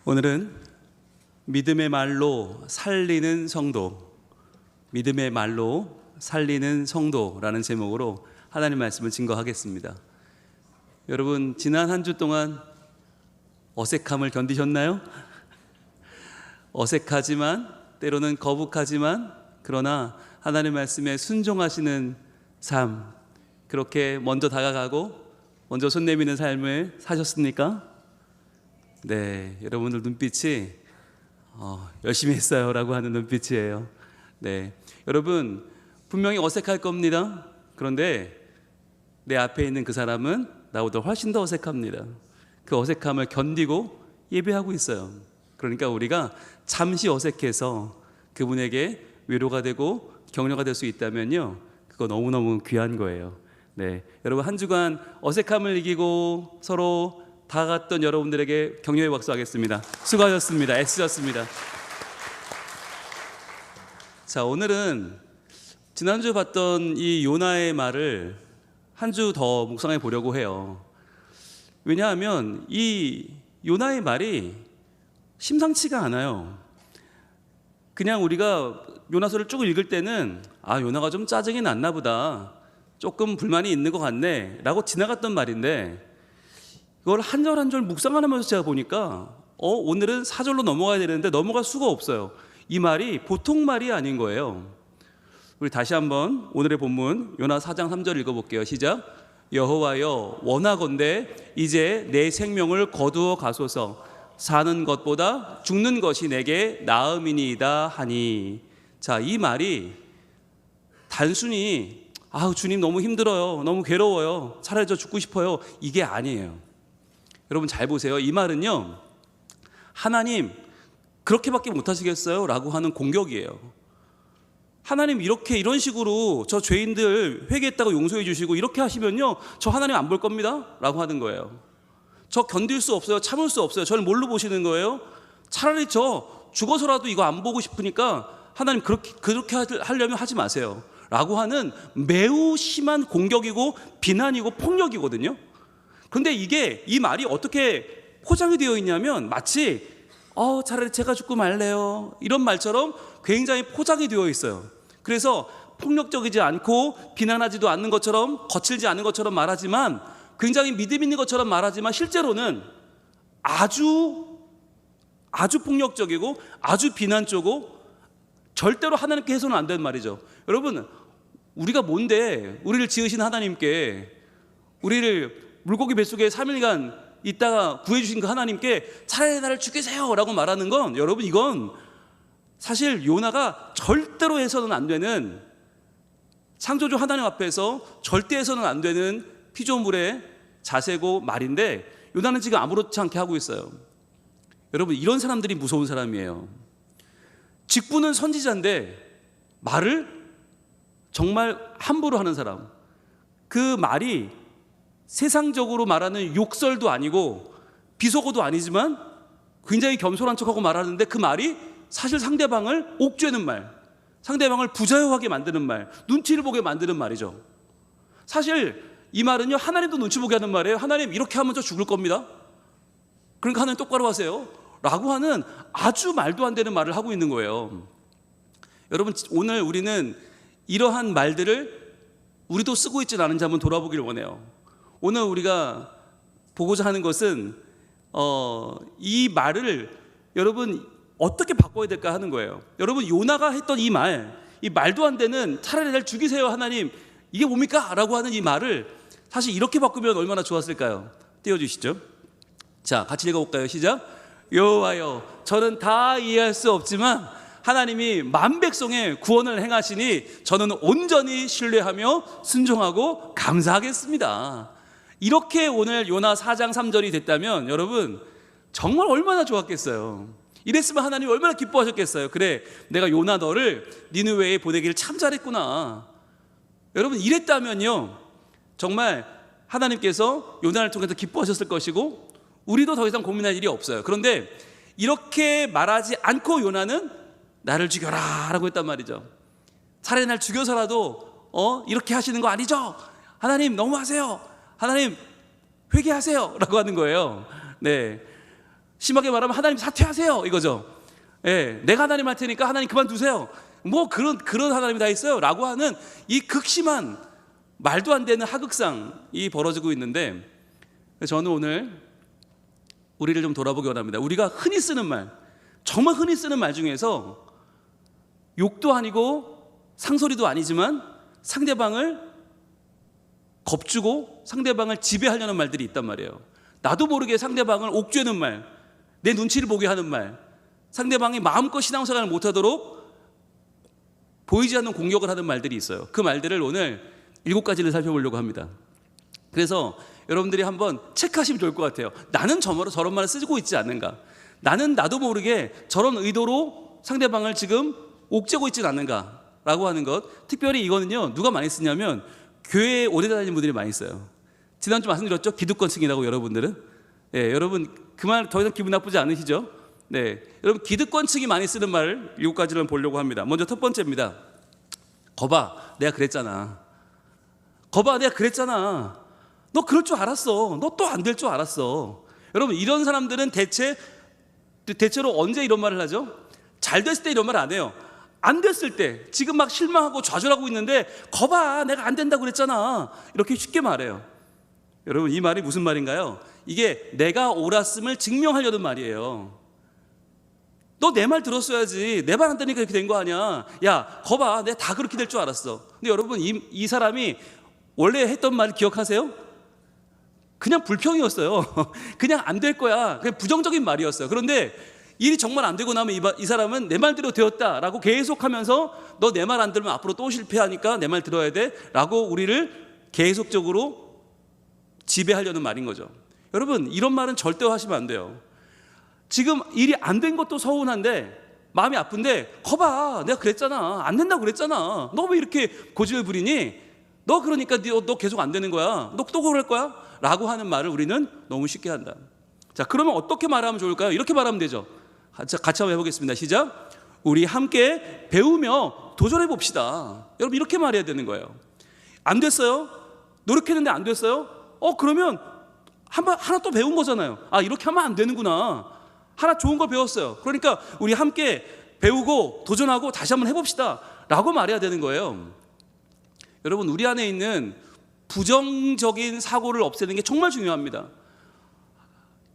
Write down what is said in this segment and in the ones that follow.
오늘은 믿음의 말로 살리는 성도, 믿음의 말로 살리는 성도라는 제목으로 하나님 말씀을 증거하겠습니다. 여러분, 지난 한 주 동안 어색함을 견디셨나요? 어색하지만, 때로는 거북하지만, 그러나 하나님 말씀에 순종하시는 삶, 그렇게 먼저 다가가고 먼저 손 내미는 삶을 사셨습니까? 네, 여러분들 눈빛이 열심히 했어요 라고 하는 눈빛이에요. 네, 여러분 분명히 어색할 겁니다. 그런데 내 앞에 있는 그 사람은 나보다 훨씬 더 어색합니다. 그 어색함을 견디고 예배하고 있어요. 그러니까 우리가 잠시 어색해서 그분에게 위로가 되고 격려가 될 수 있다면요, 그거 너무너무 귀한 거예요. 네, 여러분 한 주간 어색함을 이기고 서로 다가갔던 여러분들에게 격려의 박수 하겠습니다. 수고하셨습니다. 애쓰셨습니다. 자, 오늘은 지난주 봤던 이 요나의 말을 한 주 더 묵상해 보려고 해요. 왜냐하면 이 요나의 말이 심상치가 않아요. 그냥 우리가 요나서를 쭉 읽을 때는 요나가 좀 짜증이 났나 보다, 조금 불만이 있는 것 같네 라고 지나갔던 말인데, 이걸 한 절 한 절 묵상하면서 제가 보니까 오늘은 4절로 넘어가야 되는데 넘어갈 수가 없어요. 이 말이 보통 말이 아닌 거예요. 우리 다시 한번 오늘의 본문 요나 4장 3절 읽어볼게요. 시작. 여호와여, 원하건대 이제 내 생명을 거두어 가소서. 사는 것보다 죽는 것이 내게 나음이니이다 하니. 자, 이 말이 단순히 주님 너무 힘들어요, 너무 괴로워요, 차라리 저 죽고 싶어요, 이게 아니에요. 여러분 잘 보세요. 이 말은요, 하나님 그렇게밖에 못하시겠어요? 라고 하는 공격이에요. 하나님 이런 식으로 저 죄인들 회개했다고 용서해 주시고 이렇게 하시면요, 저 하나님 안 볼 겁니다 라고 하는 거예요. 저 견딜 수 없어요, 참을 수 없어요. 저를 뭘로 보시는 거예요? 차라리 저 죽어서라도 이거 안 보고 싶으니까 하나님 그렇게 하려면 하지 마세요 라고 하는 매우 심한 공격이고 비난이고 폭력이거든요. 그런데 이 말이 어떻게 포장이 되어 있냐면 마치 차라리 제가 죽고 말래요 이런 말처럼 굉장히 포장이 되어 있어요. 그래서 폭력적이지 않고 비난하지도 않는 것처럼, 거칠지 않은 것처럼 말하지만, 굉장히 믿음 있는 것처럼 말하지만 실제로는 아주 폭력적이고 아주 비난적이고 절대로 하나님께 해서는 안 되는 말이죠. 여러분, 우리가 뭔데 우리를 지으신 하나님께, 우리를 물고기 뱃속에 3일간 있다가 구해주신 그 하나님께 차라리 나를 죽이세요 라고 말하는 건, 여러분 이건 사실 요나가 절대로 해서는 안 되는, 창조주 하나님 앞에서 절대 해서는 안 되는 피조물의 자세고 말인데, 요나는 지금 아무렇지 않게 하고 있어요. 여러분, 이런 사람들이 무서운 사람이에요. 직분은 선지자인데 말을 정말 함부로 하는 사람. 그 말이 세상적으로 말하는 욕설도 아니고 비속어도 아니지만 굉장히 겸손한 척하고 말하는데, 그 말이 사실 상대방을 옥죄는 말, 상대방을 부자유하게 만드는 말, 눈치를 보게 만드는 말이죠. 사실 이 말은요, 하나님도 눈치 보게 하는 말이에요. 하나님 이렇게 하면 저 죽을 겁니다, 그러니까 하나님 똑바로 하세요 라고 하는 아주 말도 안 되는 말을 하고 있는 거예요. 여러분, 오늘 우리는 이러한 말들을 우리도 쓰고 있지 않은지 한번 돌아보길 원해요. 오늘 우리가 보고자 하는 것은 이 말을 여러분 어떻게 바꿔야 될까 하는 거예요. 여러분, 요나가 했던 이 말도 안 되는 차라리 날 죽이세요 하나님, 이게 뭡니까? 라고 하는 이 말을 사실 이렇게 바꾸면 얼마나 좋았을까요? 띄워주시죠. 자, 같이 읽어볼까요? 시작. 여호와여, 저는 다 이해할 수 없지만 하나님이 만백성의 구원을 행하시니 저는 온전히 신뢰하며 순종하고 감사하겠습니다. 이렇게 오늘 요나 4장 3절이 됐다면 여러분 정말 얼마나 좋았겠어요. 이랬으면 하나님이 얼마나 기뻐하셨겠어요. 그래, 내가 요나 너를 니느웨에 보내기를 참 잘했구나. 여러분, 이랬다면요 정말 하나님께서 요나를 통해서 기뻐하셨을 것이고 우리도 더 이상 고민할 일이 없어요. 그런데 이렇게 말하지 않고 요나는 나를 죽여라 라고 했단 말이죠. 차라리 날 죽여서라도 이렇게 하시는 거 아니죠? 하나님 너무하세요, 하나님 회개하세요 라고 하는 거예요. 네, 심하게 말하면 하나님 사퇴하세요 이거죠. 예, 내가 하나님 할 테니까 하나님 그만두세요. 뭐 그런 하나님이 다 있어요 라고 하는 이 극심한 말도 안 되는 하극상이 벌어지고 있는데, 저는 오늘 우리를 좀 돌아보기 원합니다. 우리가 흔히 쓰는 말, 정말 흔히 쓰는 말 중에서 욕도 아니고 상소리도 아니지만 상대방을 겁주고 상대방을 지배하려는 말들이 있단 말이에요. 나도 모르게 상대방을 옥죄는 말, 내 눈치를 보게 하는 말, 상대방이 마음껏 신앙생활을 못하도록 보이지 않는 공격을 하는 말들이 있어요. 그 말들을 오늘 7가지를 살펴보려고 합니다. 그래서 여러분들이 한번 체크하시면 좋을 것 같아요. 나는 저런 말을 쓰고 있지 않는가? 나는 나도 모르게 저런 의도로 상대방을 지금 옥죄고 있지 않는가? 라고 하는 것. 특별히 이거는요, 누가 많이 쓰냐면 교회에 오래 다니는 분들이 많이 써요. 지난주 말씀드렸죠? 기득권층이라고. 여러분들은, 예, 여러분 그 말 더 이상 기분 나쁘지 않으시죠? 네, 여러분 기득권층이 많이 쓰는 말을 7가지를 보려고 합니다. 먼저 첫 번째입니다. 거봐, 내가 그랬잖아. 거봐, 내가 그랬잖아. 너 그럴 줄 알았어. 너 또 안 될 줄 알았어. 여러분, 이런 사람들은 대체로 언제 이런 말을 하죠? 잘 됐을 때 이런 말 안 해요. 안 됐을 때, 지금 막 실망하고 좌절하고 있는데 거봐, 내가 안 된다고 그랬잖아. 이렇게 쉽게 말해요. 여러분, 이 말이 무슨 말인가요? 이게 내가 옳았음을 증명하려는 말이에요. 너 내 말 들었어야지. 내 말 안 되니까 이렇게 된 거 아니야. 야, 거봐, 내가 다 그렇게 될 줄 알았어. 근데 여러분, 이 사람이 원래 했던 말 기억하세요? 그냥 불평이었어요. 그냥 안 될 거야. 그냥 부정적인 말이었어요. 그런데 일이 정말 안 되고 나면 이 사람은 내 말대로 되었다라고 계속하면서 너 내 말 안 들으면 앞으로 또 실패하니까 내 말 들어야 돼 라고 우리를 계속적으로 지배하려는 말인 거죠. 여러분, 이런 말은 절대 하시면 안 돼요. 지금 일이 안 된 것도 서운한데 마음이 아픈데 거봐, 내가 그랬잖아. 안 된다고 그랬잖아. 너 왜 이렇게 고집을 부리니? 너 그러니까 너 계속 안 되는 거야. 너 또 그럴 거야? 라고 하는 말을 우리는 너무 쉽게 한다. 자, 그러면 어떻게 말하면 좋을까요? 이렇게 말하면 되죠. 같이 한번 해보겠습니다. 시작. 우리 함께 배우며 도전해 봅시다. 여러분, 이렇게 말해야 되는 거예요. 안 됐어요? 노력했는데 안 됐어요? 그러면 하나 또 배운 거잖아요. 아, 이렇게 하면 안 되는구나. 하나 좋은 걸 배웠어요. 그러니까 우리 함께 배우고 도전하고 다시 한번 해봅시다 라고 말해야 되는 거예요. 여러분, 우리 안에 있는 부정적인 사고를 없애는 게 정말 중요합니다.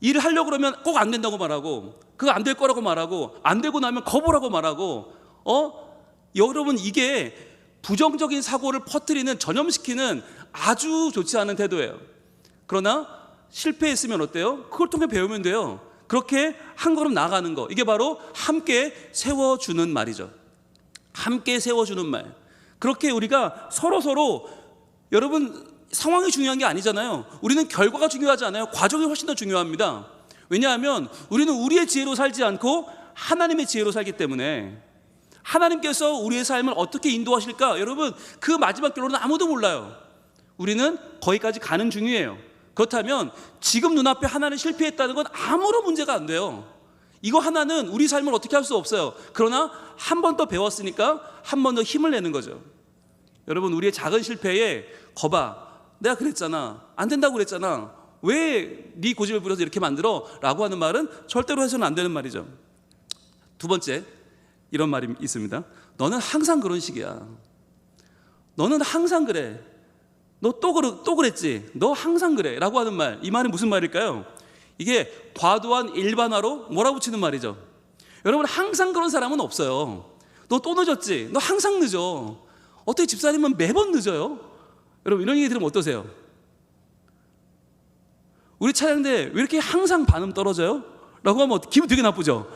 일을 하려고 그러면 꼭 안 된다고 말하고, 그거 안 될 거라고 말하고, 안 되고 나면 거부라고 말하고, 여러분, 이게 부정적인 사고를 퍼뜨리는, 전염시키는 아주 좋지 않은 태도예요. 그러나 실패했으면 어때요? 그걸 통해 배우면 돼요. 그렇게 한 걸음 나아가는 거, 이게 바로 함께 세워주는 말이죠. 함께 세워주는 말. 그렇게 우리가 서로 여러분, 상황이 중요한 게 아니잖아요. 우리는 결과가 중요하지 않아요. 과정이 훨씬 더 중요합니다. 왜냐하면 우리는 우리의 지혜로 살지 않고 하나님의 지혜로 살기 때문에, 하나님께서 우리의 삶을 어떻게 인도하실까? 여러분, 그 마지막 결론은 아무도 몰라요. 우리는 거기까지 가는 중이에요. 그렇다면 지금 눈앞에 하나는 실패했다는 건 아무런 문제가 안 돼요. 이거 하나는 우리 삶을 어떻게 할 수 없어요. 그러나 한 번 더 배웠으니까 한 번 더 힘을 내는 거죠. 여러분, 우리의 작은 실패에 거봐, 내가 그랬잖아. 안 된다고 그랬잖아. 왜 네 고집을 부려서 이렇게 만들어? 라고 하는 말은 절대로 해서는 안 되는 말이죠. 두 번째, 이런 말이 있습니다. 너는 항상 그런 식이야. 너는 항상 그래. 너 또 그랬지. 너 항상 그래. 라고 하는 말. 이 말은 무슨 말일까요? 이게 과도한 일반화로 몰아붙이는 말이죠. 여러분, 항상 그런 사람은 없어요. 너 또 늦었지. 너 항상 늦어. 어떻게 집사님은 매번 늦어요? 여러분, 이런 얘기 들으면 어떠세요? 우리 차량대 왜 이렇게 항상 반음 떨어져요? 라고 하면 기분 되게 나쁘죠?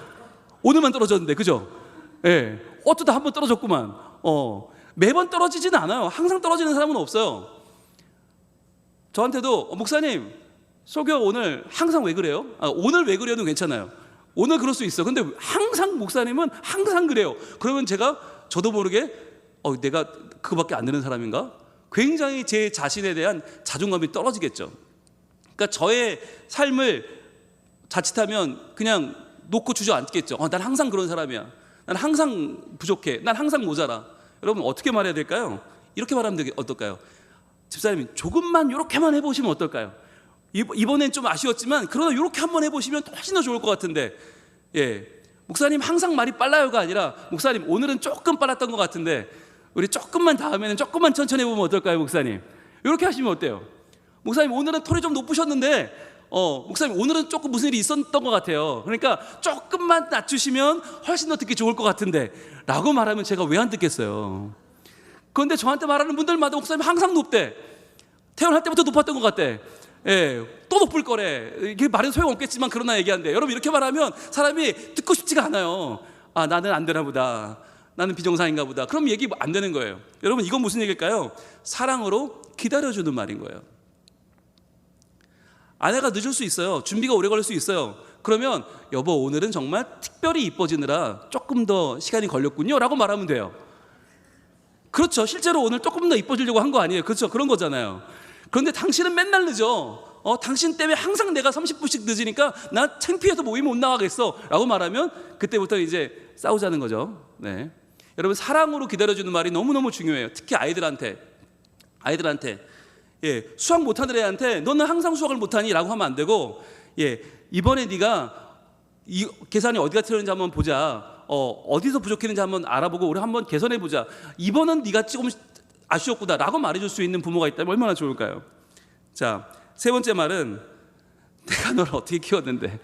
오늘만 떨어졌는데, 그죠? 예. 어쩌다 한 번 떨어졌구만. 매번 떨어지지는 않아요. 항상 떨어지는 사람은 없어요. 저한테도 목사님, 설교 오늘 항상 왜 그래요? 오늘 왜 그래요는 괜찮아요. 오늘 그럴 수 있어. 근데 항상 목사님은 항상 그래요. 그러면 저도 모르게 내가 그거밖에 안 되는 사람인가? 굉장히 제 자신에 대한 자존감이 떨어지겠죠. 그러니까 저의 삶을 자칫하면 그냥 놓고 주저앉겠죠. 난 항상 그런 사람이야. 난 항상 부족해. 난 항상 모자라. 여러분, 어떻게 말해야 될까요? 이렇게 말하면 어떨까요? 집사님, 조금만 이렇게만 해보시면 어떨까요? 이번엔 좀 아쉬웠지만 그러나 이렇게 한번 해보시면 훨씬 더 좋을 것 같은데, 목사님 항상 말이 빨라요가 아니라, 목사님 오늘은 조금 빨랐던 것 같은데 우리 조금만 다음에는 조금만 천천히 해보면 어떨까요, 목사님? 이렇게 하시면 어때요? 목사님 오늘은 톤이 좀 높으셨는데 목사님 오늘은 조금 무슨 일이 있었던 것 같아요. 그러니까 조금만 낮추시면 훨씬 더 듣기 좋을 것 같은데 라고 말하면 제가 왜 안 듣겠어요? 그런데 저한테 말하는 분들마다 목사님 항상 높대, 태어날 때부터 높았던 것 같대, 또 높을 거래. 이게 말해도 소용없겠지만 그러나 얘기한대. 여러분 이렇게 말하면 사람이 듣고 싶지가 않아요. 아, 나는 안 되나 보다, 나는 비정상인가 보다. 그럼 얘기 안 되는 거예요. 여러분 이건 무슨 얘기일까요? 사랑으로 기다려주는 말인 거예요. 아내가 늦을 수 있어요. 준비가 오래 걸릴 수 있어요. 그러면 여보 오늘은 정말 특별히 이뻐지느라 조금 더 시간이 걸렸군요 라고 말하면 돼요. 그렇죠. 실제로 오늘 조금 더 이뻐지려고 한 거 아니에요. 그렇죠. 그런 거잖아요. 그런데 당신은 맨날 늦어. 당신 때문에 항상 내가 30분씩 늦으니까 나 창피해서 모임 못 나가겠어 라고 말하면 그때부터 이제 싸우자는 거죠. 네. 여러분 사랑으로 기다려주는 말이 너무너무 중요해요. 특히 아이들한테 수학 못하는 애한테 너는 항상 수학을 못하니 라고 하면 안 되고, 이번에 네가 이 계산이 어디가 틀렸는지 한번 보자, 어디서 부족했는지 한번 알아보고 우리 한번 개선해보자, 이번은 네가 조금 아쉬웠구나 라고 말해줄 수 있는 부모가 있다면 얼마나 좋을까요? 자, 세 번째 말은 내가 너를 어떻게 키웠는데.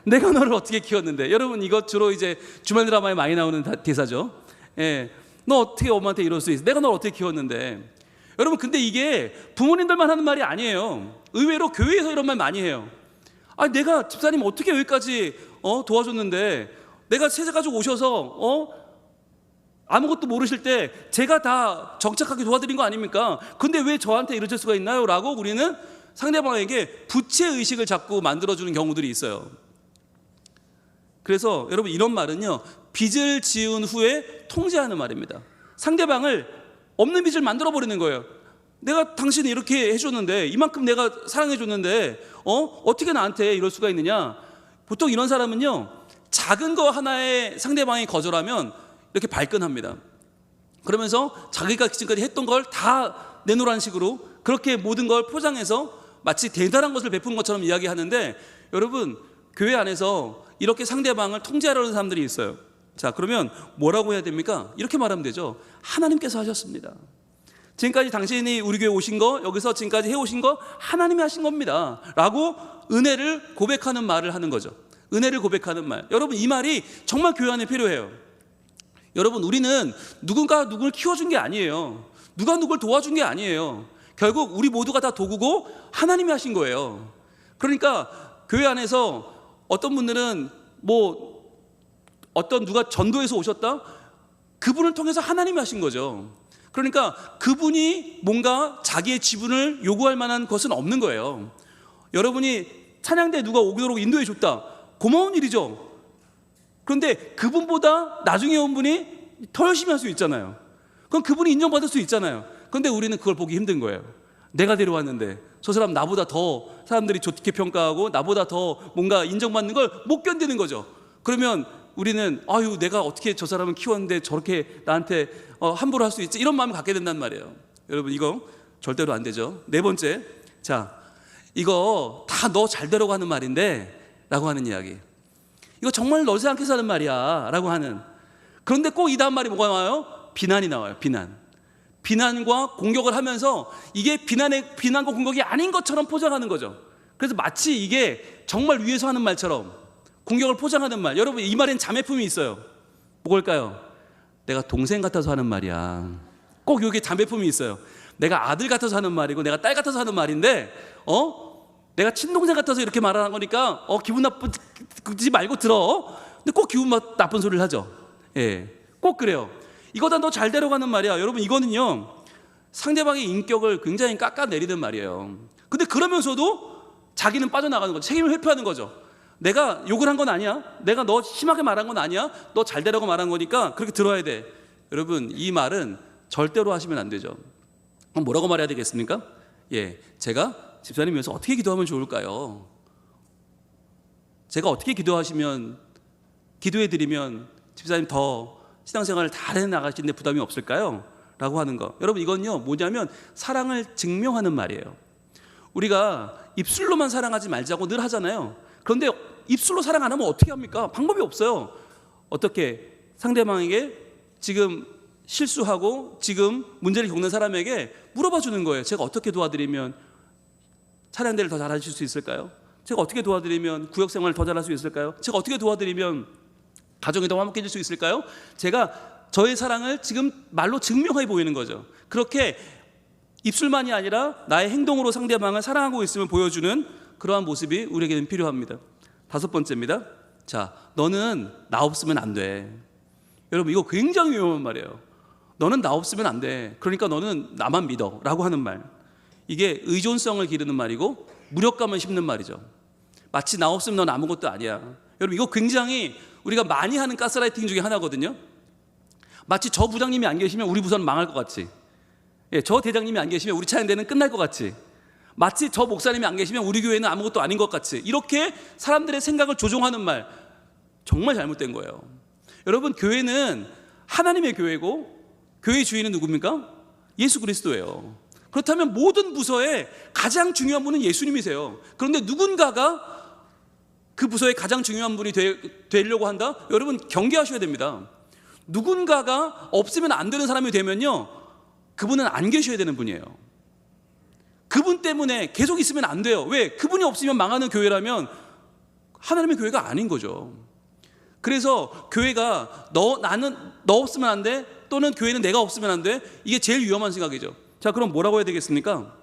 내가 너를 어떻게 키웠는데. 여러분 이거 주로 이제 주말 드라마에 많이 나오는 대사죠. 너 어떻게 엄마한테 이럴 수 있어? 내가 너를 어떻게 키웠는데. 여러분 근데 이게 부모님들만 하는 말이 아니에요. 의외로 교회에서 이런 말 많이 해요. 아, 내가 집사님 어떻게 여기까지 도와줬는데, 내가 세제 가지고 오셔서 아무것도 모르실 때 제가 다 정착하게 도와드린 거 아닙니까? 근데 왜 저한테 이러실 수가 있나요? 라고 우리는 상대방에게 부채의식을 자꾸 만들어주는 경우들이 있어요. 그래서 여러분 이런 말은요, 빚을 지은 후에 통제하는 말입니다. 상대방을 없는 빚을 만들어버리는 거예요. 내가 당신이 이렇게 해줬는데, 이만큼 내가 사랑해줬는데 어떻게 나한테 이럴 수가 있느냐. 보통 이런 사람은요, 작은 거 하나에 상대방이 거절하면 이렇게 발끈합니다. 그러면서 자기가 지금까지 했던 걸 다 내놓으라는 식으로 그렇게 모든 걸 포장해서 마치 대단한 것을 베푸는 것처럼 이야기하는데, 여러분 교회 안에서 이렇게 상대방을 통제하려는 사람들이 있어요. 자, 그러면 뭐라고 해야 됩니까? 이렇게 말하면 되죠. 하나님께서 하셨습니다. 지금까지 당신이 우리 교회 오신 거, 여기서 지금까지 해오신 거 하나님이 하신 겁니다 라고 은혜를 고백하는 말을 하는 거죠. 은혜를 고백하는 말. 여러분 이 말이 정말 교회 안에 필요해요. 여러분 우리는 누군가 누구를 키워준 게 아니에요. 누가 누굴 도와준 게 아니에요. 결국 우리 모두가 다 도구고 하나님이 하신 거예요. 그러니까 교회 안에서 어떤 분들은 어떤 누가 전도해서 오셨다? 그분을 통해서 하나님이 하신 거죠. 그러니까 그분이 뭔가 자기의 지분을 요구할 만한 것은 없는 거예요. 여러분이 찬양대에 누가 오도록 인도해 줬다, 고마운 일이죠. 그런데 그분보다 나중에 온 분이 더 열심히 할 수 있잖아요. 그럼 그분이 인정받을 수 있잖아요. 그런데 우리는 그걸 보기 힘든 거예요. 내가 데려왔는데 저 사람 나보다 더 사람들이 좋게 평가하고 나보다 더 뭔가 인정받는 걸 못 견디는 거죠. 그러면 우리는 아유, 내가 어떻게 저 사람을 키웠는데 저렇게 나한테 함부로 할 수 있지, 이런 마음을 갖게 된단 말이에요. 여러분 이거 절대로 안 되죠. 네 번째, 자, 이거 다 너 잘 되려고 하는 말인데 라고 하는 이야기. 이거 정말 너 생각해서 하는 말이야 라고 하는. 그런데 꼭 이 다음 말이 뭐가 나와요? 비난이 나와요. 비난과 공격을 하면서 이게 비난과 공격이 아닌 것처럼 포장하는 거죠. 그래서 마치 이게 정말 위에서 하는 말처럼 공격을 포장하는 말. 여러분 이 말엔 자매품이 있어요. 뭘까요? 내가 동생 같아서 하는 말이야. 꼭 여기 자매품이 있어요. 내가 아들 같아서 하는 말이고 내가 딸 같아서 하는 말인데 내가 친동생 같아서 이렇게 말하는 거니까 기분 나쁘지 말고 들어. 근데 꼭 기분 나쁜 소리를 하죠. 꼭 그래요. 이거 다 너 잘 되려고 하는 말이야. 여러분 이거는요, 상대방의 인격을 굉장히 깎아내리는 말이에요. 근데 그러면서도 자기는 빠져나가는 거죠. 책임을 회피하는 거죠. 내가 욕을 한 건 아니야. 내가 너 심하게 말한 건 아니야. 너 잘 되라고 말한 거니까 그렇게 들어야 돼. 여러분 이 말은 절대로 하시면 안 되죠. 그럼 뭐라고 말해야 되겠습니까? 제가 집사님 위해서 어떻게 기도하면 좋을까요? 제가 어떻게 기도해드리면 집사님 더 신앙생활을 잘 해나가시는데 부담이 없을까요? 라고 하는 거. 여러분 이건요 뭐냐면 사랑을 증명하는 말이에요. 우리가 입술로만 사랑하지 말자고 늘 하잖아요. 그런데 입술로 사랑 안 하면 어떻게 합니까? 방법이 없어요. 어떻게 상대방에게 지금 실수하고 지금 문제를 겪는 사람에게 물어봐 주는 거예요. 제가 어떻게 도와드리면 차량대를 더 잘하실 수 있을까요? 제가 어떻게 도와드리면 구역생활을 더 잘할 수 있을까요? 제가 어떻게 도와드리면 가정이 더 화목해질 수 있을까요? 제가 저의 사랑을 지금 말로 증명해 보이는 거죠. 그렇게 입술만이 아니라 나의 행동으로 상대방을 사랑하고 있음을 보여주는 그러한 모습이 우리에게는 필요합니다. 5번째입니다. 자, 너는 나 없으면 안 돼. 여러분, 이거 굉장히 위험한 말이에요. 너는 나 없으면 안 돼. 그러니까 너는 나만 믿어 라고 하는 말. 이게 의존성을 기르는 말이고 무력감을 심는 말이죠. 마치 나 없으면 넌 아무것도 아니야. 여러분, 이거 굉장히 우리가 많이 하는 가스라이팅 중에 하나거든요. 마치 저 부장님이 안 계시면 우리 부서는 망할 것 같이, 저 대장님이 안 계시면 우리 차연대는 끝날 것 같이, 마치 저 목사님이 안 계시면 우리 교회는 아무것도 아닌 것 같이, 이렇게 사람들의 생각을 조종하는 말, 정말 잘못된 거예요. 여러분, 교회는 하나님의 교회고 교회의 주인은 누굽니까? 예수 그리스도예요. 그렇다면 모든 부서에 가장 중요한 분은 예수님이세요. 그런데 누군가가 그 부서의 가장 중요한 분이 되려고 한다? 여러분, 경계하셔야 됩니다. 누군가가 없으면 안 되는 사람이 되면요, 그분은 안 계셔야 되는 분이에요. 그분 때문에 계속 있으면 안 돼요. 왜? 그분이 없으면 망하는 교회라면 하나님의 교회가 아닌 거죠. 그래서 교회가 나는 너 없으면 안 돼, 또는 교회는 내가 없으면 안 돼, 이게 제일 위험한 생각이죠. 자, 그럼 뭐라고 해야 되겠습니까?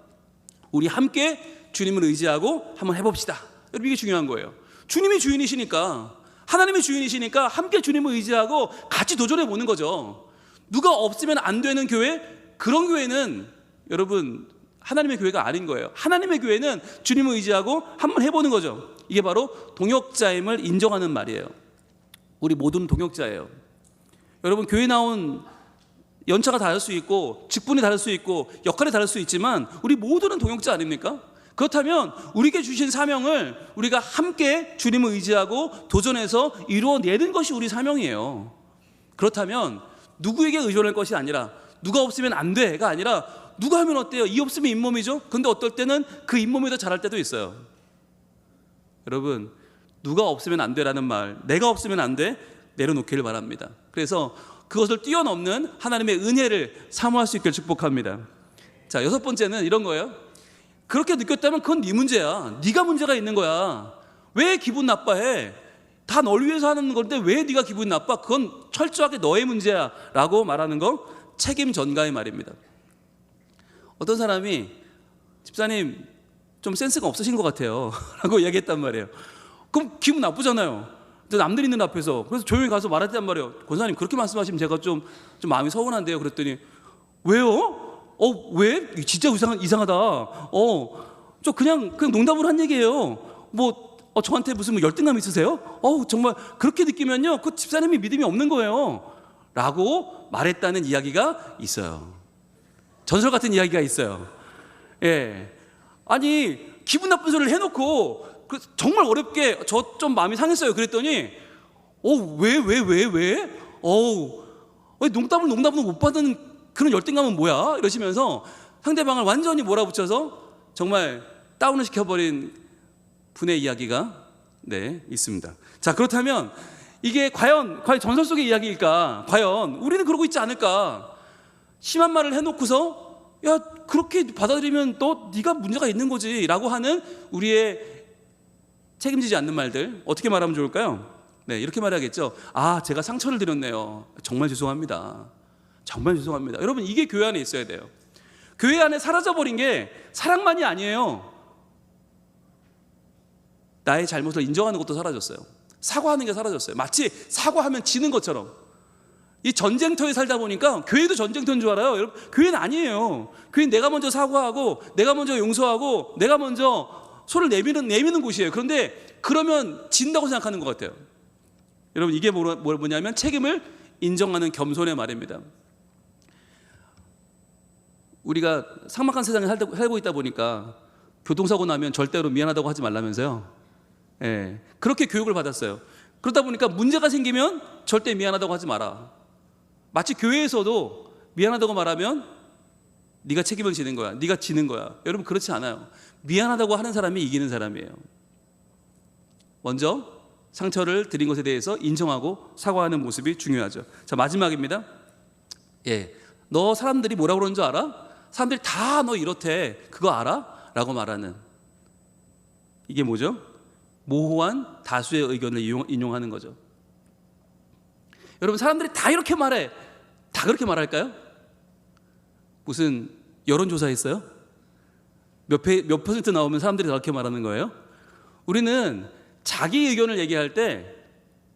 우리 함께 주님을 의지하고 한번 해봅시다. 여러분, 이게 중요한 거예요. 주님이 주인이시니까, 하나님이 주인이시니까 함께 주님을 의지하고 같이 도전해 보는 거죠. 누가 없으면 안 되는 교회, 그런 교회는 여러분 하나님의 교회가 아닌 거예요. 하나님의 교회는 주님을 의지하고 한번 해보는 거죠. 이게 바로 동역자임을 인정하는 말이에요. 우리 모두는 동역자예요. 여러분, 교회 나온 연차가 다를 수 있고 직분이 다를 수 있고 역할이 다를 수 있지만 우리 모두는 동역자 아닙니까? 그렇다면 우리에게 주신 사명을 우리가 함께 주님을 의지하고 도전해서 이루어내는 것이 우리 사명이에요. 그렇다면 누구에게 의존할 것이 아니라, 누가 없으면 안 돼가 아니라, 누가 하면 어때요? 이 없으면 잇몸이죠. 근데 어떨 때는 그 잇몸이 더 잘할 때도 있어요. 여러분, 누가 없으면 안 돼라는 말, 내가 없으면 안 돼, 내려놓기를 바랍니다. 그래서 그것을 뛰어넘는 하나님의 은혜를 사모할 수 있기를 축복합니다. 자, 6번째는 이런 거예요. 그렇게 느꼈다면 그건 네 문제야. 네가 문제가 있는 거야. 왜 기분 나빠해? 다 널 위해서 하는 건데 왜 네가 기분 나빠? 그건 철저하게 너의 문제야 라고 말하는 거, 책임 전가의 말입니다. 어떤 사람이 집사님 좀 센스가 없으신 것 같아요 라고 이야기했단 말이에요. 그럼 기분 나쁘잖아요. 남들 있는 앞에서. 그래서 조용히 가서 말했단 말이에요. 권사님, 그렇게 말씀하시면 제가 좀 마음이 서운한데요. 그랬더니 왜요? 왜? 진짜 이상하다. 저 그냥 농담으로 한 얘기예요. 저한테 무슨 열등감 있으세요? 정말 그렇게 느끼면요, 그 집사님이 믿음이 없는 거예요 라고 말했다는 이야기가 있어요. 전설 같은 이야기가 있어요. 아니, 기분 나쁜 소리를 해놓고 정말 어렵게 저 좀 마음이 상했어요. 그랬더니 왜? 농담을 못 받는 그런 열등감은 뭐야? 이러시면서 상대방을 완전히 몰아붙여서 정말 다운을 시켜버린 분의 이야기가 있습니다. 자, 그렇다면 이게 과연 전설 속의 이야기일까? 과연 우리는 그러고 있지 않을까? 심한 말을 해놓고서 야, 그렇게 받아들이면 네가 문제가 있는 거지 라고 하는 우리의 책임지지 않는 말들, 어떻게 말하면 좋을까요? 이렇게 말해야겠죠. 제가 상처를 드렸네요. 정말 죄송합니다. 정말 죄송합니다. 여러분, 이게 교회 안에 있어야 돼요. 교회 안에 사라져버린 게 사랑만이 아니에요. 나의 잘못을 인정하는 것도 사라졌어요. 사과하는 게 사라졌어요. 마치 사과하면 지는 것처럼. 이 전쟁터에 살다 보니까 교회도 전쟁터인 줄 알아요. 여러분, 교회는 아니에요. 교회는 내가 먼저 사과하고 내가 먼저 용서하고 내가 먼저 손을 내미는 곳이에요. 그런데 그러면 진다고 생각하는 것 같아요. 여러분, 이게 뭐냐면 책임을 인정하는 겸손의 말입니다. 우리가 삭막한 세상에 살고 있다 보니까 교통사고 나면 절대로 미안하다고 하지 말라면서요. 그렇게 교육을 받았어요. 그러다 보니까 문제가 생기면 절대 미안하다고 하지 마라. 마치 교회에서도 미안하다고 말하면 네가 책임을 지는 거야. 네가 지는 거야. 여러분 그렇지 않아요. 미안하다고 하는 사람이 이기는 사람이에요. 먼저 상처를 드린 것에 대해서 인정하고 사과하는 모습이 중요하죠. 자, 마지막입니다. 너 사람들이 뭐라고 그러는 줄 알아? 사람들이 다 너 이렇대. 그거 알아? 라고 말하는, 이게 뭐죠? 모호한 다수의 의견을 인용하는 거죠. 여러분 사람들이 다 이렇게 말해. 다 그렇게 말할까요? 무슨 여론조사 했어요? 몇 퍼센트 나오면 사람들이 다 그렇게 말하는 거예요? 우리는 자기 의견을 얘기할 때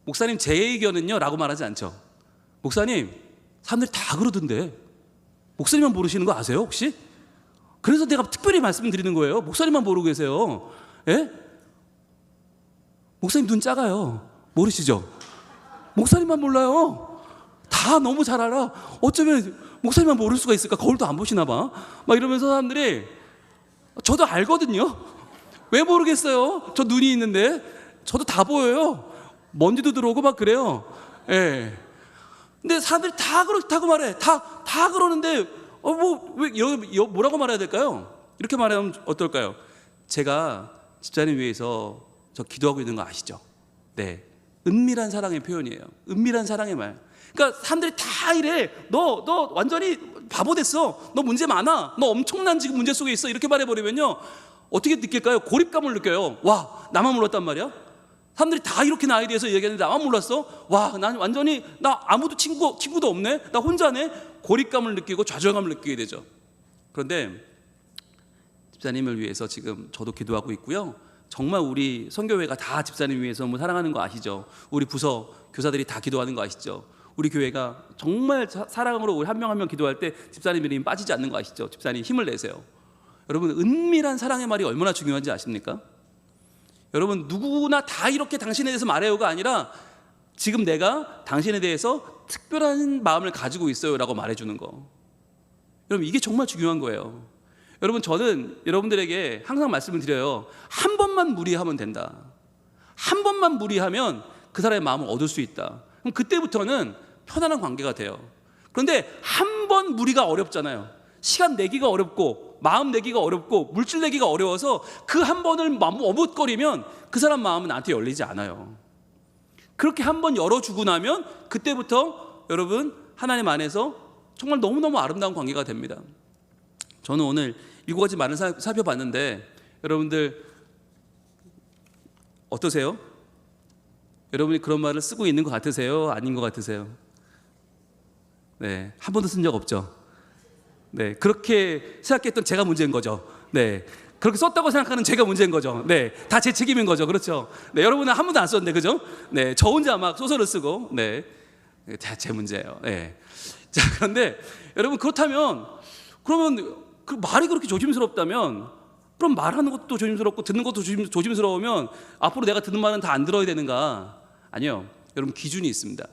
목사님 제 의견은요? 라고 말하지 않죠. 목사님 사람들이 다 그러던데 목사님만 모르시는 거 아세요 혹시? 그래서 내가 특별히 말씀드리는 거예요. 목사님만 모르고 계세요. 예? 목사님 눈 작아요. 모르시죠? 목사님만 몰라요. 다 너무 잘 알아. 어쩌면 목사님만 모를 수가 있을까? 거울도 안 보시나 봐. 막 이러면서 사람들이, 저도 알거든요. 왜 모르겠어요? 저 눈이 있는데. 저도 다 보여요. 먼지도 들어오고 막 그래요. 예. 근데 사람들이 다 그렇다고 말해. 다 그러는데 뭐라고 말해야 될까요? 이렇게 말하면 어떨까요? 제가 집사님 위해서 저 기도하고 있는 거 아시죠? 네. 은밀한 사랑의 표현이에요. 은밀한 사랑의 말. 그러니까 사람들이 다 이래. 너 완전히 바보 됐어. 너 문제 많아. 너 엄청난 지금 문제 속에 있어. 이렇게 말해버리면요, 어떻게 느낄까요? 고립감을 느껴요. 와, 나만 몰랐단 말이야? 사람들이 다 이렇게 나에 대해서 얘기하는데 나만 몰랐어? 와, 난 완전히, 나 아무도 친구도 없네? 나 혼자네? 고립감을 느끼고 좌절감을 느끼게 되죠. 그런데 집사님을 위해서 지금 저도 기도하고 있고요. 정말 우리 선교회가 다 집사님 위해서 너무 사랑하는 거 아시죠? 우리 부서 교사들이 다 기도하는 거 아시죠? 우리 교회가 정말 사랑으로 우리 한 명 한 명 기도할 때 집사님 이름이 빠지지 않는 거 아시죠? 집사님 힘을 내세요. 여러분 은밀한 사랑의 말이 얼마나 중요한지 아십니까? 여러분 누구나 다 이렇게 당신에 대해서 말해요가 아니라 지금 내가 당신에 대해서 특별한 마음을 가지고 있어요 라고 말해주는 거. 여러분 이게 정말 중요한 거예요. 여러분 저는 여러분들에게 항상 말씀을 드려요. 한 번만 무리하면 된다. 한 번만 무리하면 그 사람의 마음을 얻을 수 있다. 그럼 그때부터는 편안한 관계가 돼요. 그런데 한 번 무리가 어렵잖아요. 시간 내기가 어렵고 마음 내기가 어렵고 물질 내기가 어려워서 그 한 번을 머뭇거리면 그 사람 마음은 나한테 열리지 않아요. 그렇게 한 번 열어주고 나면 그때부터 여러분 하나님 안에서 정말 너무너무 아름다운 관계가 됩니다. 저는 오늘 7가지 말을 살펴봤는데 여러분들 어떠세요? 여러분이 그런 말을 쓰고 있는 것 같으세요? 아닌 것 같으세요? 네, 한 번도 쓴 적 없죠. 네, 그렇게 생각했던 제가 문제인 거죠. 네, 그렇게 썼다고 생각하는 제가 문제인 거죠. 네, 다 제 책임인 거죠. 그렇죠. 네, 여러분은 한 번도 안 썼는데, 그죠? 네, 저 혼자 막 소설을 쓰고, 네, 다 제 문제예요. 네. 자, 그런데 여러분 그렇다면, 그러면 그 말이 그렇게 조심스럽다면, 그럼 말하는 것도 조심스럽고 듣는 것도 조심스러우면 앞으로 내가 듣는 말은 다 안 들어야 되는가? 아니요. 여러분 기준이 있습니다.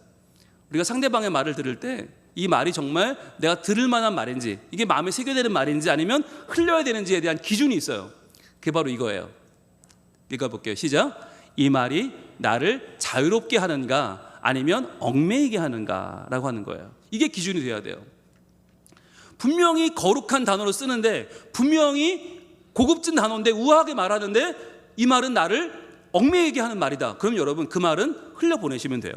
우리가 상대방의 말을 들을 때 이 말이 정말 내가 들을 만한 말인지, 이게 마음에 새겨되는 말인지 아니면 흘려야 되는지에 대한 기준이 있어요. 그게 바로 이거예요. 읽어볼게요. 시작. 이 말이 나를 자유롭게 하는가 아니면 얽매이게 하는가 라고 하는 거예요. 이게 기준이 돼야 돼요. 분명히 거룩한 단어로 쓰는데, 분명히 고급진 단어인데 우아하게 말하는데 이 말은 나를 얽매이게 하는 말이다. 그럼 여러분 그 말은 흘려보내시면 돼요.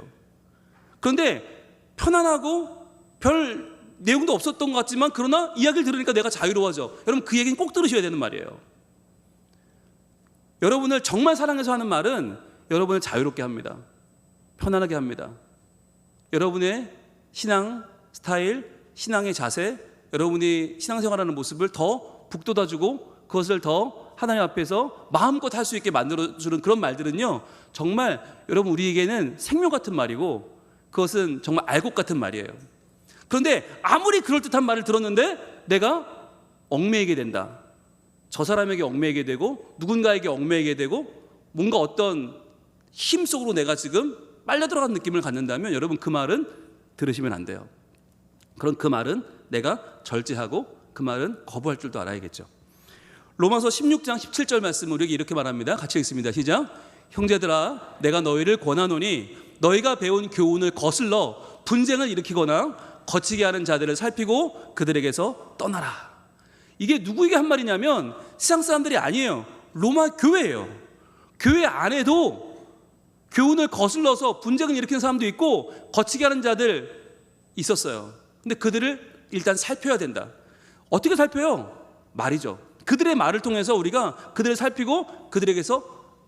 그런데 편안하고 별 내용도 없었던 것 같지만 그러나 이야기를 들으니까 내가 자유로워져. 여러분 그 얘기는 꼭 들으셔야 되는 말이에요. 여러분을 정말 사랑해서 하는 말은 여러분을 자유롭게 합니다. 편안하게 합니다. 여러분의 신앙 스타일, 신앙의 자세, 여러분이 신앙생활하는 모습을 더 북돋아주고 그것을 더 하나님 앞에서 마음껏 할 수 있게 만들어주는 그런 말들은요, 정말 여러분 우리에게는 생명 같은 말이고 그것은 정말 알곡 같은 말이에요. 그런데 아무리 그럴듯한 말을 들었는데 내가 얽매이게 된다. 저 사람에게 얽매이게 되고 누군가에게 얽매이게 되고 뭔가 어떤 힘 속으로 내가 지금 빨려 들어간 느낌을 갖는다면 여러분 그 말은 들으시면 안 돼요. 그럼 그 말은 내가 절제하고 그 말은 거부할 줄도 알아야겠죠. 로마서 16장 17절 말씀 우리에게 이렇게 말합니다. 같이 읽습니다. 시작. 형제들아 내가 너희를 권하노니 너희가 배운 교훈을 거슬러 분쟁을 일으키거나 거치게 하는 자들을 살피고 그들에게서 떠나라. 이게 누구에게 한 말이냐면 세상 사람들이 아니에요. 로마 교회예요. 교회 안에도 교훈을 거슬러서 분쟁을 일으키는 사람도 있고 거치게 하는 자들 있었어요. 근데 그들을 일단 살펴야 된다. 어떻게 살펴요? 말이죠. 그들의 말을 통해서 우리가 그들을 살피고 그들에게서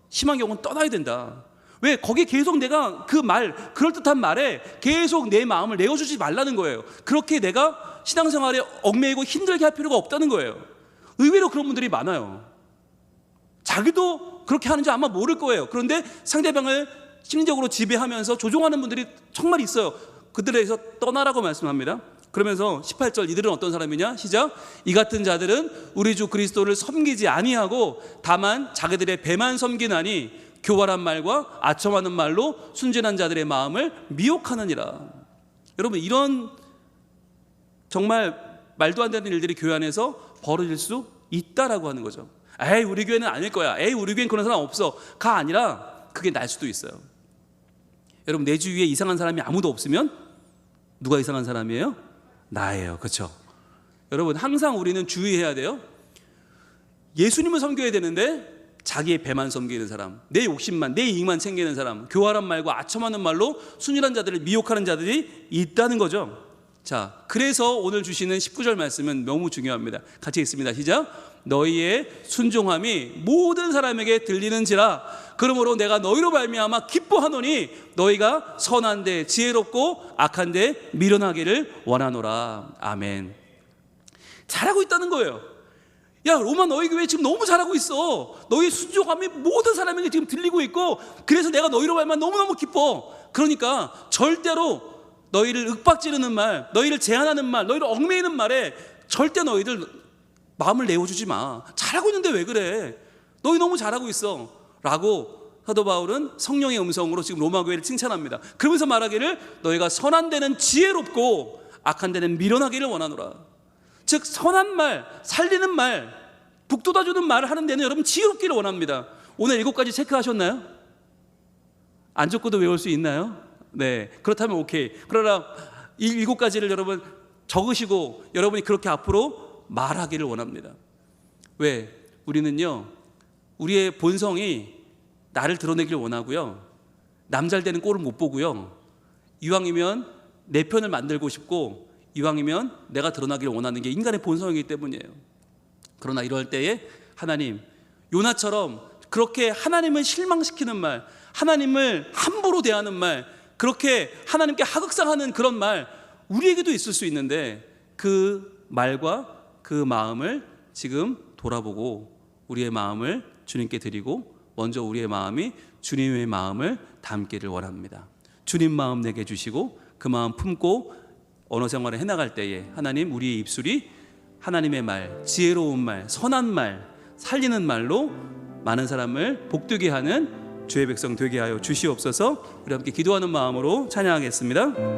심한 경우는 떠나야 된다. 왜? 거기 계속 내가 그 말, 그럴듯한 말에 계속 내 마음을 내어주지 말라는 거예요. 그렇게 내가 신앙생활에 얽매이고 힘들게 할 필요가 없다는 거예요. 의외로 그런 분들이 많아요. 자기도 그렇게 하는지 아마 모를 거예요. 그런데 상대방을 심리적으로 지배하면서 조종하는 분들이 정말 있어요. 그들에게서 떠나라고 말씀합니다. 그러면서 18절, 이들은 어떤 사람이냐? 시작. 이 같은 자들은 우리 주 그리스도를 섬기지 아니하고 다만 자기들의 배만 섬기나니 교활한 말과 아첨하는 말로 순진한 자들의 마음을 미혹하느니라. 여러분, 이런 정말 말도 안 되는 일들이 교회 안에서 벌어질 수 있다라고 하는 거죠. 에이, 우리 교회는 아닐 거야. 에이, 우리 교회는 그런 사람 없어. 가 아니라 그게 날 수도 있어요. 여러분, 내 주위에 이상한 사람이 아무도 없으면 누가 이상한 사람이에요? 나예요. 그렇죠? 여러분, 항상 우리는 주의해야 돼요. 예수님을 섬겨야 되는데 자기의 배만 섬기는 사람, 내 욕심만, 내 이익만 챙기는 사람, 교활한 말과 아첨하는 말로 순진한 자들을 미혹하는 자들이 있다는 거죠. 자, 그래서 오늘 주시는 19절 말씀은 너무 중요합니다. 같이 읽습니다. 시작. 너희의 순종함이 모든 사람에게 들리는지라. 그러므로 내가 너희로 말미암아 기뻐하노니 너희가 선한데 지혜롭고 악한데 미련하기를 원하노라. 아멘. 잘하고 있다는 거예요. 야, 로마 너희 교회 지금 너무 잘하고 있어. 너희 순종함이 모든 사람에게 지금 들리고 있고, 그래서 내가 너희로 말미암아 너무너무 기뻐. 그러니까 절대로 너희를 윽박지르는 말, 너희를 제한하는 말, 너희를 얽매이는 말에 절대 너희들 마음을 내어주지 마. 잘하고 있는데 왜 그래? 너희 너무 잘하고 있어 라고 사도 바울은 성령의 음성으로 지금 로마 교회를 칭찬합니다. 그러면서 말하기를 너희가 선한 데는 지혜롭고 악한 데는 미련하기를 원하노라. 즉 선한 말, 살리는 말, 북돋아주는 말을 하는 데는 여러분 지혜롭기를 원합니다. 오늘 7가지 체크하셨나요? 안 적고도 외울 수 있나요? 네, 그렇다면 오케이. 그러나 이 7가지를 여러분 적으시고 여러분이 그렇게 앞으로 말하기를 원합니다. 왜? 우리는요, 우리의 본성이 나를 드러내기를 원하고요, 남 잘 되는 꼴을 못 보고요, 이왕이면 내 편을 만들고 싶고, 이왕이면 내가 드러나기를 원하는 게 인간의 본성이기 때문이에요. 그러나 이럴 때에 하나님, 요나처럼 그렇게 하나님을 실망시키는 말, 하나님을 함부로 대하는 말, 그렇게 하나님께 하극상하는 그런 말 우리에게도 있을 수 있는데, 그 말과 그 마음을 지금 돌아보고 우리의 마음을 주님께 드리고 먼저 우리의 마음이 주님의 마음을 담기를 원합니다. 주님 마음 내게 주시고 그 마음 품고 언어 생활을 해나갈 때에 하나님, 우리의 입술이 하나님의 말, 지혜로운 말, 선한 말, 살리는 말로 많은 사람을 복되게 하는 주의 백성 되게 하여 주시옵소서. 우리 함께 기도하는 마음으로 찬양하겠습니다.